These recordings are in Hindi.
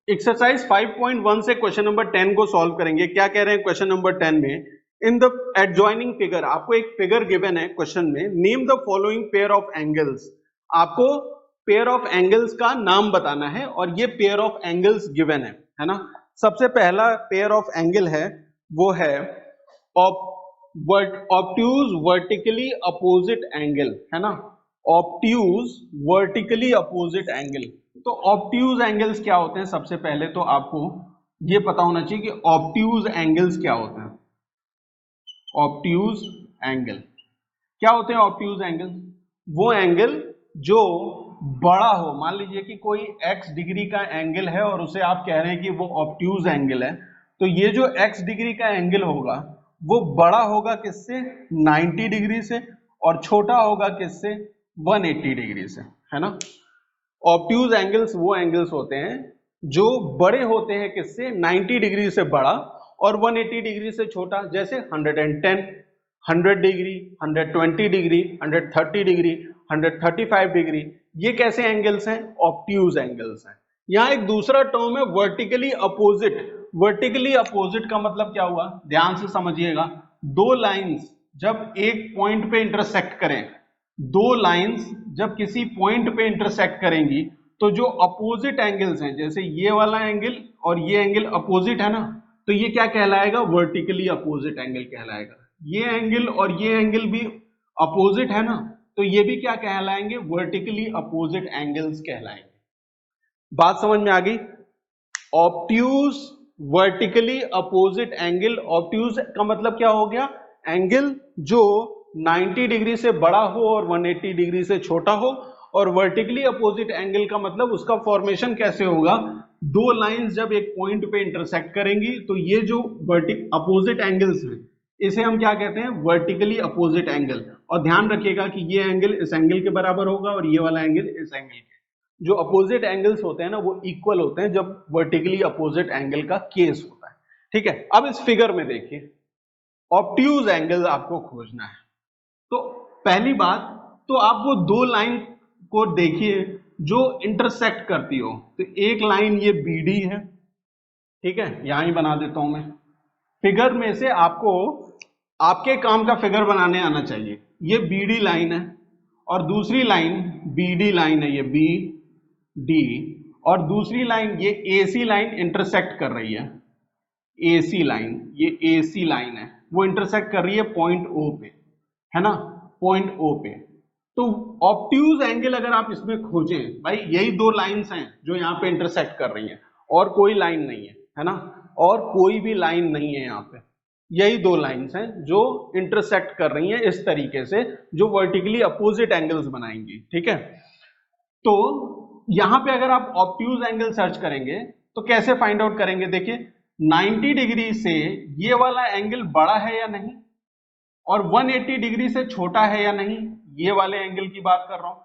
एक्सरसाइज 5.1 से क्वेश्चन नंबर 10 को सॉल्व करेंगे। क्या कह रहे हैं क्वेश्चन नंबर 10 में, इन द एडजॉइनिंग फिगर, आपको एक फिगर गिवन है क्वेश्चन में, name the following pair of angles. आपको पेयर ऑफ एंगल्स का नाम बताना है और ये पेयर ऑफ एंगल्स गिवन है ना। सबसे पहला पेयर ऑफ एंगल है वो है ऑब्ट्यूज वर्टिकली अपोजिट एंगल, है ना। Obtuse vertically opposite angle. तो ऑब्ट्यूज एंगल्स क्या होते हैं, सबसे पहले तो आपको ये पता होना चाहिए कि ऑब्ट्यूज एंगल्स क्या होते हैं। ऑब्ट्यूज एंगल क्या होते हैं? ऑब्ट्यूज एंगल वो एंगल जो बड़ा हो, मान लीजिए कि कोई x डिग्री का एंगल है और उसे आप कह रहे हैं कि वो ऑब्ट्यूज एंगल है, तो ये जो x डिग्री का एंगल होगा वो बड़ा होगा किससे? 90 डिग्री से, और छोटा होगा किससे? 180 डिग्री से, है ना। ऑब्ट्यूज एंगल्स वो एंगल्स होते हैं जो बड़े होते हैं किससे? 90 डिग्री से बड़ा और 180 डिग्री से छोटा। जैसे 110, 100 डिग्री, 120 डिग्री, 130 डिग्री, 135 डिग्री, ये कैसे एंगल्स हैं? ऑब्ट्यूज एंगल्स हैं। यहां एक दूसरा टर्म है वर्टिकली अपोजिट। वर्टिकली अपोजिट का मतलब क्या हुआ? ध्यान से समझिएगा। दो लाइंस जब एक पॉइंट पे इंटरसेक्ट करें, दो लाइंस जब किसी पॉइंट पे इंटरसेक्ट करेंगी, तो जो अपोजिट एंगल्स हैं, जैसे ये वाला एंगल और ये एंगल अपोजिट है ना, तो ये क्या कहलाएगा? वर्टिकली अपोजिट एंगल कहलाएगा। ये एंगल और ये एंगल भी अपोजिट है ना, तो ये भी क्या कहलाएंगे? वर्टिकली अपोजिट एंगल्स कहलाएंगे। बात समझ में आ गई? Obtuse vertically opposite angle. Obtuse का मतलब क्या हो गया? एंगल जो 90 डिग्री से बड़ा हो और 180 डिग्री से छोटा हो। और वर्टिकली अपोजिट एंगल का मतलब उसका फॉर्मेशन कैसे होगा? दो लाइंस जब एक पॉइंट पे इंटरसेक्ट करेंगी, तो ये जो अपोजिट एंगल्स हैं इसे हम क्या कहते हैं? Vertically opposite angle. और ध्यान रखिएगा कि ये एंगल इस एंगल के बराबर होगा और ये वाला एंगल इस एंगल के। जो अपोजिट एंगल्स होते हैं ना वो इक्वल होते हैं जब वर्टिकली अपोजिट एंगल का केस होता है। ठीक है, अब इस फिगर में देखिए, ऑब्ट्यूज एंगल आपको खोजना है। तो पहली बात तो आप वो दो लाइन को देखिए जो इंटरसेक्ट करती हो। तो एक लाइन ये BD है, ठीक है, यहां ही बना देता हूं मैं। फिगर में से आपको आपके काम का फिगर बनाने आना चाहिए। ये BD लाइन है और दूसरी लाइन BD लाइन है, ये BD, और दूसरी लाइन ये AC लाइन इंटरसेक्ट कर रही है। AC लाइन, ये AC लाइन है, वो इंटरसेक्ट कर रही है पॉइंट O पे, है ना, पॉइंट O पे। तो ऑब्ट्यूज एंगल अगर आप इसमें खोजें, भाई यही दो लाइंस हैं जो यहाँ पे इंटरसेक्ट कर रही हैं, और कोई लाइन नहीं है ना, और कोई भी लाइन नहीं है यहाँ पे। यही दो लाइंस हैं जो इंटरसेक्ट कर रही हैं इस तरीके से, जो वर्टिकली अपोजिट एंगल्स बनाएंगी। ठीक है, तो यहां पे अगर आप ऑब्ट्यूज एंगल सर्च करेंगे तो कैसे फाइंड आउट करेंगे? देखिए 90 डिग्री से ये वाला एंगल बड़ा है या नहीं, और 180 डिग्री से छोटा है या नहीं, ये वाले एंगल की बात कर रहा हूं।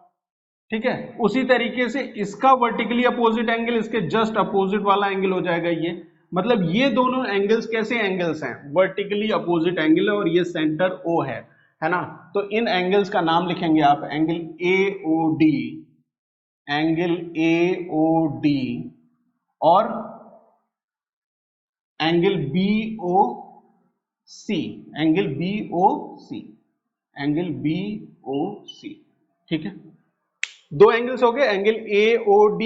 ठीक है, उसी तरीके से इसका वर्टिकली अपोजिट एंगल इसके जस्ट अपोजिट वाला एंगल हो जाएगा ये। मतलब ये दोनों एंगल्स कैसे एंगल्स हैं? वर्टिकली अपोजिट एंगल है, और ये सेंटर O है ना। तो इन एंगल्स का नाम लिखेंगे आप, एंगल AOD, एंगल AOD, और angle BOC, angle BOC, angle BOC। ठीक है, दो एंगल्स हो गए। एंगल AOD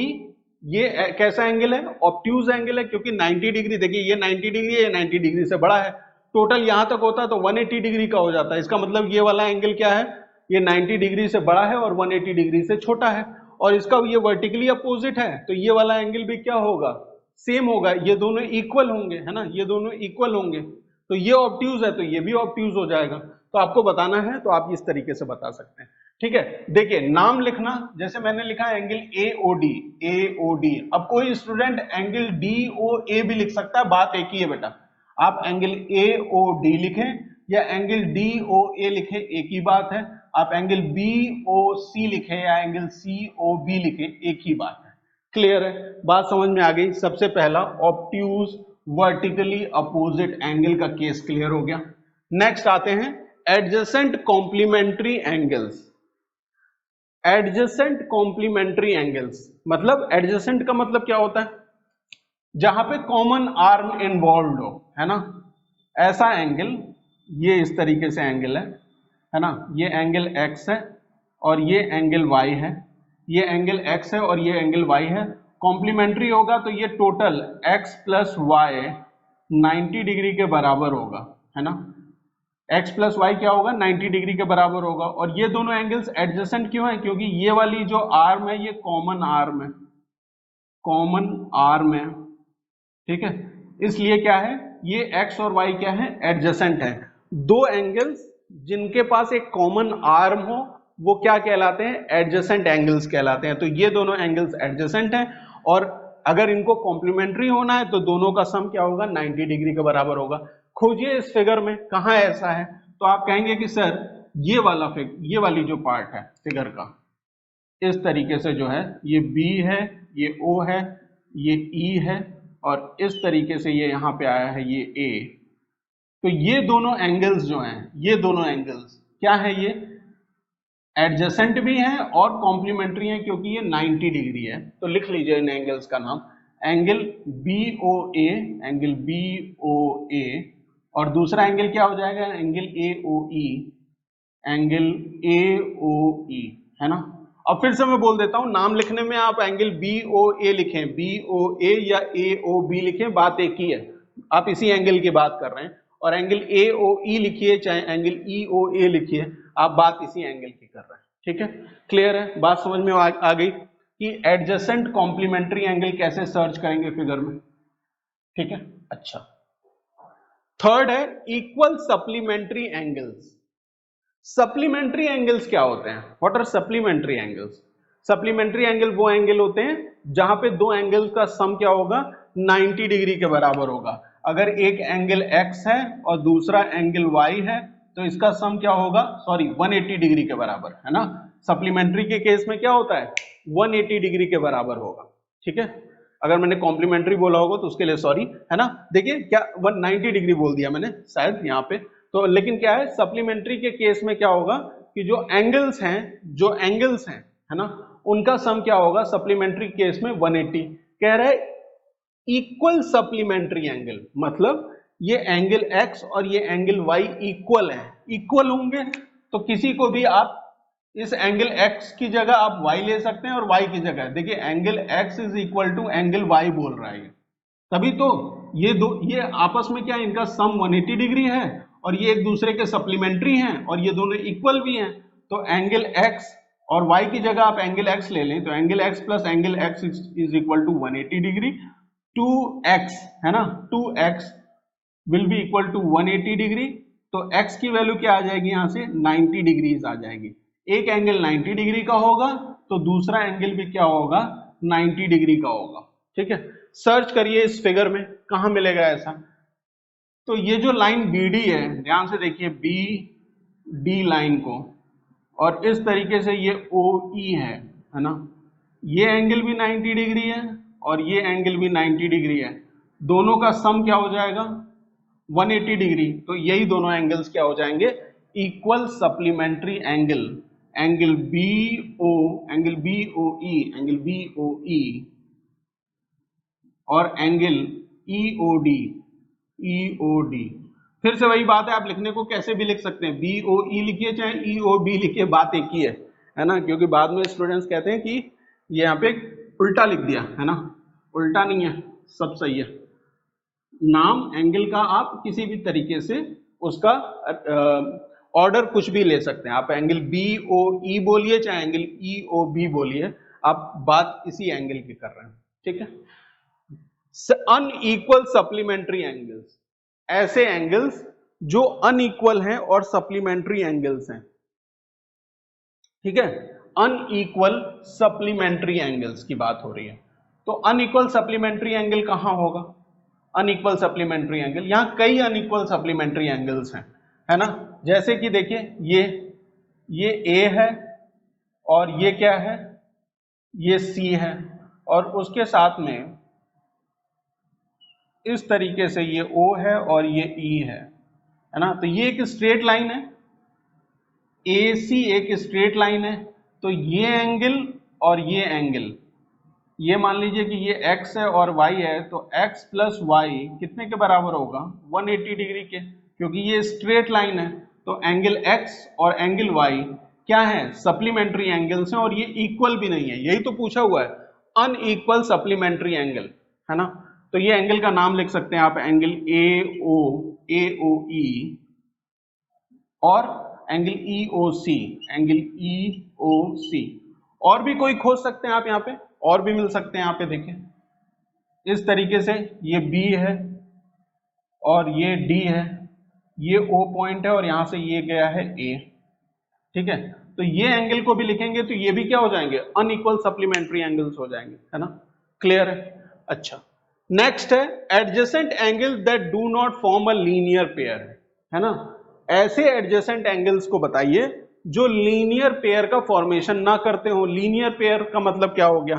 ये कैसा एंगल है? ऑब्ट्यूज एंगल है, क्योंकि 90 डिग्री, देखिए ये 90 डिग्री है, ये 90 डिग्री से बड़ा है। टोटल यहां तक होता है तो 180 डिग्री का हो जाता है। इसका मतलब ये वाला एंगल क्या है? ये 90 डिग्री से बड़ा है और 180 डिग्री से छोटा है। और इसका ये वर्टिकली अपोजिट है, तो ये वाला एंगल भी क्या होगा? सेम होगा। ये दोनों इक्वल होंगे, है ना, ये दोनों इक्वल होंगे। तो ये ऑब्ट्यूज है तो ये भी ऑब्ट्यूज हो जाएगा। तो आपको बताना है तो आप इस तरीके से बता सकते हैं। ठीक है, देखिए नाम लिखना, जैसे मैंने लिखा एंगल AOD, AOD। अब कोई स्टूडेंट एंगल DOA भी लिख सकता है, बात एक ही है बेटा। आप एंगल AOD लिखें या एंगल DOA लिखें, एक ही बात है। आप एंगल BOC लिखें या एंगल COB लिखें, एक ही बात है। क्लियर है? बात समझ में आ गई? सबसे पहला ऑब्ट्यूज वर्टिकली अपोजिट एंगल का केस क्लियर हो गया। नेक्स्ट आते हैं adjacent complementary angles. Adjacent complementary angles मतलब, एडजेसेंट का मतलब क्या होता है? जहां पे कॉमन आर्म इन्वॉल्व हो, है ना, ऐसा एंगल, ये इस तरीके से एंगल है ना, ये एंगल x है और ये एंगल y है, ये एंगल x है और ये एंगल y है, कॉम्प्लीमेंट्री होगा तो ये total x plus Y 90 degree के बराबर होगा, है ना, x प्लस वाई क्या होगा, 90 डिग्री के बराबर होगा। और ये दोनों एंगल्स एडजेसेंट क्यों है, क्योंकि ये वाली जो आर्म है ये कॉमन आर्म है, कॉमन आर्म है, ठीक है, इसलिए क्या है, ये x और y क्या है, एडजेसेंट है। दो एंगल्स जिनके पास एक कॉमन आर्म हो वो क्या कहलाते हैं, एडजेसेंट एंगल्स कहलाते हैं। तो ये दोनों एंगल्स एडजेसेंट हैं और अगर इनको कॉम्प्लीमेंट्री होना है तो दोनों का सम क्या होगा, 90 डिग्री के बराबर होगा। खोजिए इस फिगर में कहां ऐसा है, तो आप कहेंगे कि सर ये वाली जो पार्ट है फिगर का, इस तरीके से जो है ये B है, ये O है, ये E है और इस तरीके से ये यहां पे आया है ये A। तो ये दोनों एंगल्स जो हैं, ये दोनों एंगल्स क्या है, ये एडजेसेंट भी हैं और कॉम्प्लीमेंट्री हैं क्योंकि ये 90 डिग्री है। तो लिख लीजिए इन एंगल्स का नाम, एंगल BOA, एंगल BOA, और दूसरा एंगल क्या हो जाएगा, एंगल AOE, एंगल AOE, है ना। अब फिर से मैं बोल देता हूं, नाम लिखने में आप एंगल BOA लिखें, BOA या AOB लिखें, बात एक ही है, आप इसी एंगल की बात कर रहे हैं। और एंगल AOE लिखिए चाहे एंगल EOA लिखिए, आप बात इसी एंगल की कर रहे हैं, ठीक है, क्लियर है, बात समझ में आ गई कि एडजेसेंट कॉम्प्लीमेंट्री एंगल कैसे सर्च करेंगे फिगर में, ठीक है। अच्छा, थर्ड है equal supplementary angles. Supplementary angles क्या होते हैं, what are supplementary angles? Supplementary angle वो एंगल होते हैं जहां पे दो एंगल्स का सम क्या होगा, 90 डिग्री के बराबर होगा। अगर एक एंगल x है और दूसरा एंगल y है तो इसका सम क्या होगा, सॉरी 180 डिग्री के बराबर, है ना। सप्लीमेंट्री के केस में क्या होता है, 180 डिग्री के बराबर होगा, ठीक है। अगर मैंने कॉम्प्लीमेंट्री बोला होगा तो उसके लिए सॉरी, है ना। देखिए क्या 190 डिग्री बोल दिया मैंने शायद यहाँ पे, तो लेकिन क्या है, सप्लीमेंट्री के केस में क्या होगा कि जो एंगल्स हैं, है ना, उनका सम क्या होगा, सप्लीमेंट्री केस में 180। कह रहा है इक्वल सप्लीमेंट्री एंगल, मतलब ये एंगल x और ये एंगल y इक्वल है, इक्वल होंगे तो किसी को भी आप इस एंगल x की जगह आप y ले सकते हैं और y की जगह, देखिए angle x is equal to angle y बोल रहा है, तभी तो ये आपस में क्या है, इनका सम 180 डिग्री है और ये एक दूसरे के सप्लीमेंट्री हैं और ये दोनों इक्वल भी हैं। तो एंगल x और y की जगह आप एंगल x ले लें तो angle x plus angle x is equal to 180 degree, 2x है ना, 2x will be equal to 180 degree. तो x की वैल्यू क्या आ जाएगी, यहां से 90 डिग्रीज आ जाएगी। एक एंगल 90 डिग्री का होगा तो दूसरा एंगल भी क्या होगा, 90 डिग्री का होगा, ठीक है। सर्च करिए इस फिगर में कहां मिलेगा ऐसा। तो ये जो लाइन BD है, ध्यान से देखिए BD लाइन को, और इस तरीके से ये OE है ना, ये एंगल भी 90 डिग्री है और ये एंगल भी 90 डिग्री है, दोनों का सम क्या हो जाएगा, 180 डिग्री। तो यही दोनों एंगल्स क्या हो जाएंगे, equal supplementary angle, angle BOE और एंगल EOD। फिर से वही बात है, आप लिखने को कैसे भी लिख सकते हैं, BOE लिखिए चाहे EOB लिखिए, बात एक ही है ना, क्योंकि बाद में स्टूडेंट्स कहते हैं कि ये यहाँ पे उल्टा लिख दिया, है ना, उल्टा नहीं है, सब सही है। नाम एंगल का आप किसी भी तरीके से उसका ऑर्डर कुछ भी ले सकते हैं, आप एंगल BOE बोलिए चाहे एंगल EOB बोलिए, आप बात इसी एंगल की कर रहे हैं, ठीक है। अनइक्वल सप्लीमेंट्री एंगल्स, ऐसे एंगल्स जो अनइक्वल हैं और सप्लीमेंट्री एंगल्स हैं, ठीक है। अनइक्वल सप्लीमेंट्री एंगल्स की बात हो रही है। तो अनइक्वल सप्लीमेंट्री एंगल कहां होगा, अनइक्वल सप्लीमेंट्री एंगल, यहां कई अनइक्वल सप्लीमेंट्री एंगल्स हैं, है ना। जैसे कि देखिए ये A है और ये क्या है, ये C है और उसके साथ में इस तरीके से ये O है और ये E है ना। तो ये एक स्ट्रेट लाइन है, AC एक स्ट्रेट लाइन है, तो ये एंगल और ये एंगल ये मान लीजिए कि ये x है और y है, तो x प्लस वाई कितने के बराबर होगा? 180 डिग्री के, क्योंकि ये स्ट्रेट लाइन है। तो एंगल x और एंगल y क्या है? सप्लीमेंट्री एंगल्स हैं, और ये इक्वल भी नहीं है, यही तो पूछा हुआ है, अनइक्वल सप्लीमेंट्री एंगल, है ना। तो ये एंगल का नाम लिख सकते हैं आप, एंगल AOE और एंगल EOC। और भी कोई खोज सकते हैं आप यहाँ पे, और भी मिल सकते हैं यहाँ पे, देखिए इस तरीके से, ये B है और ये D है, ये O पॉइंट है और यहाँ से ये गया है A, ठीक है। तो ये एंगल को भी लिखेंगे तो ये भी क्या हो जाएंगे? अनइक्वल सप्लीमेंट्री एंगल्स हो जाएंगे, है ना। क्लियर है? अच्छा, नेक्स्ट है adjacent angle that do not form a linear pair, है ना। ऐसे एडजेसेंट एंगल्स को बताइए जो लीनियर पेयर का फॉर्मेशन ना करते हो। लीनियर पेयर का मतलब क्या हो गया?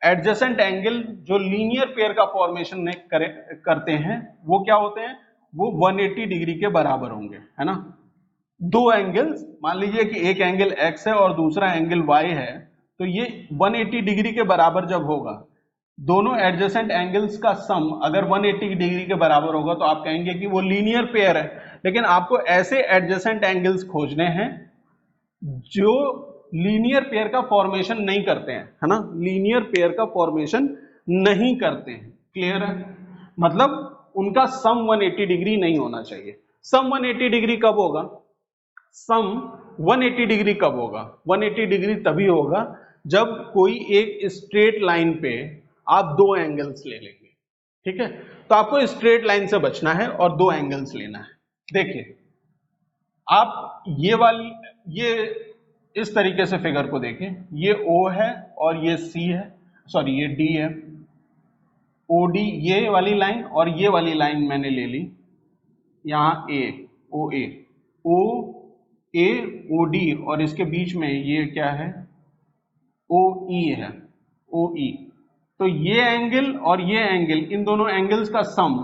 एडजेसेंट एंगल जो लीनियर पेयर का फॉर्मेशन करते हैं वो क्या होते हैं? वो 180 डिग्री के बराबर होंगे, है ना। दो एंगल्स, मान लीजिए कि एक एंगल x है और दूसरा एंगल y है, तो ये 180 डिग्री के बराबर जब होगा, दोनों एडजेसेंट एंगल्स का सम अगर 180 डिग्री के बराबर होगा तो आप कहेंगे कि वो लीनियर पेयर है। लेकिन आपको ऐसे एडजेसेंट एंगल्स खोजने हैं जो लीनियर पेयर का फॉर्मेशन नहीं करते हैं, है ना, लीनियर पेयर का फॉर्मेशन नहीं करते हैं। क्लियर है? मतलब उनका सम 180 डिग्री नहीं होना चाहिए। सम 180 डिग्री कब होगा? सम 180 डिग्री कब होगा? 180 डिग्री तभी होगा जब कोई एक स्ट्रेट लाइन पे आप दो एंगल्स ले लेंगे, ठीक है। तो आपको स्ट्रेट लाइन से बचना है और दो एंगल्स लेना है। देखिए आप ये इस तरीके से फिगर को देखें, ये O है और ये C है, सॉरी ये D है, OD ये वाली लाइन और ये वाली लाइन मैंने ले ली, यहाँ OA OD और इसके बीच में ये क्या है? OE है, OE। तो ये एंगल और ये एंगल, इन दोनों एंगल्स का सम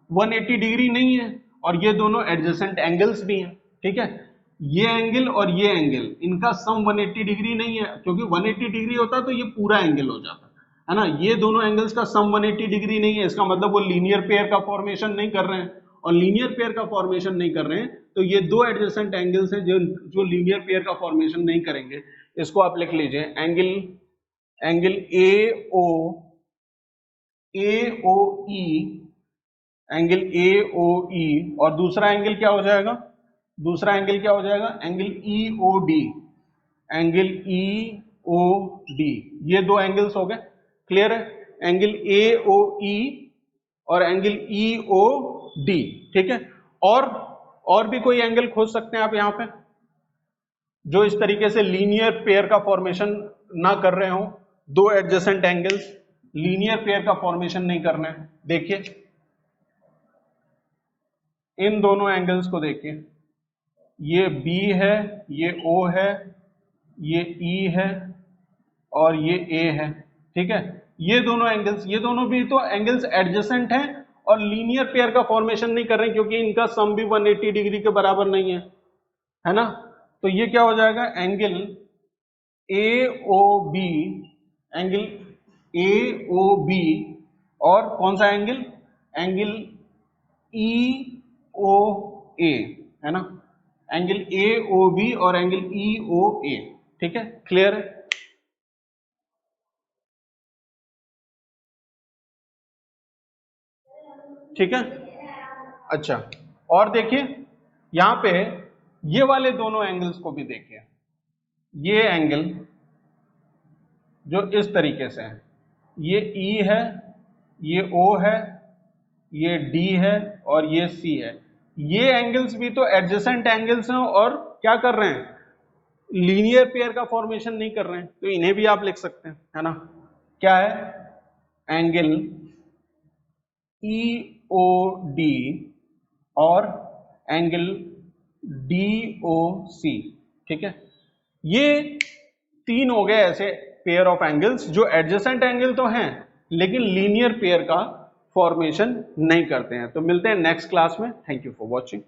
180 डिग्री नहीं है और ये दोनों एडजेसेंट एंगल्स भी हैं, ठीक है। ये एंगल और ये एंगल, इनका सम 180 डिग्री नहीं है, क्योंकि 180 डिग्री होता तो ये पूरा एंगल हो जाता, है ना। ये दोनों एंगल्स का सम 180 डिग्री नहीं है, इसका मतलब वो लीनियर पेयर का फॉर्मेशन नहीं कर रहे हैं, और लीनियर पेयर का फॉर्मेशन नहीं कर रहे हैं तो ये दो एडजेसेंट एंगल्स हैं जो लीनियर पेयर का फॉर्मेशन नहीं करेंगे। इसको आप लिख लीजिए, एंगल AOE, एंगल AOE, और दूसरा एंगल क्या हो जाएगा? दूसरा एंगल क्या हो जाएगा? Angle EOD। ये दो एंगल्स हो गए। क्लियर है? एंगल AOE और एंगल EOD, ठीक है। और भी कोई एंगल खोज सकते हैं आप यहाँ पे जो इस तरीके से लीनियर पेयर का फॉर्मेशन ना कर रहे हो। दो एडजेसेंट एंगल्स लीनियर पेयर का फॉर्मेशन नहीं करना है। देखिए इन दोनों एंगल्स को देखिए, ये B है, ये O है, ये E है और ये A है, ठीक है। ये दोनों एंगल्स, ये दोनों भी तो एंगल्स एडजेसेंट हैं और लीनियर पेयर का फॉर्मेशन नहीं कर रहे हैं, क्योंकि इनका सम भी 180 डिग्री के बराबर नहीं है ना। तो ये क्या हो जाएगा? एंगल AOB, एंगल AOB और कौन सा एंगल? एंगल EOA, है ना। एंगल AOB और एंगल EOA, ठीक है। क्लियर है? ठीक है। अच्छा, और देखिए यहां पे ये वाले दोनों एंगल्स को भी देखिए। ये एंगल जो इस तरीके से है, ये E है, ये O है, ये D है और ये C है। ये एंगल्स भी तो एडजेसेंट एंगल्स हैं और क्या कर रहे हैं? लीनियर पेयर का फॉर्मेशन नहीं कर रहे हैं, तो इन्हें भी आप लिख सकते हैं, है ना। क्या है? एंगल EOD और एंगल DOC, ठीक है। ये तीन हो गए ऐसे पेयर ऑफ एंगल्स जो एडजेसेंट एंगल तो हैं लेकिन लीनियर पेयर का फॉर्मेशन नहीं करते हैं। तो मिलते हैं नेक्स्ट क्लास में। Thank you for watching.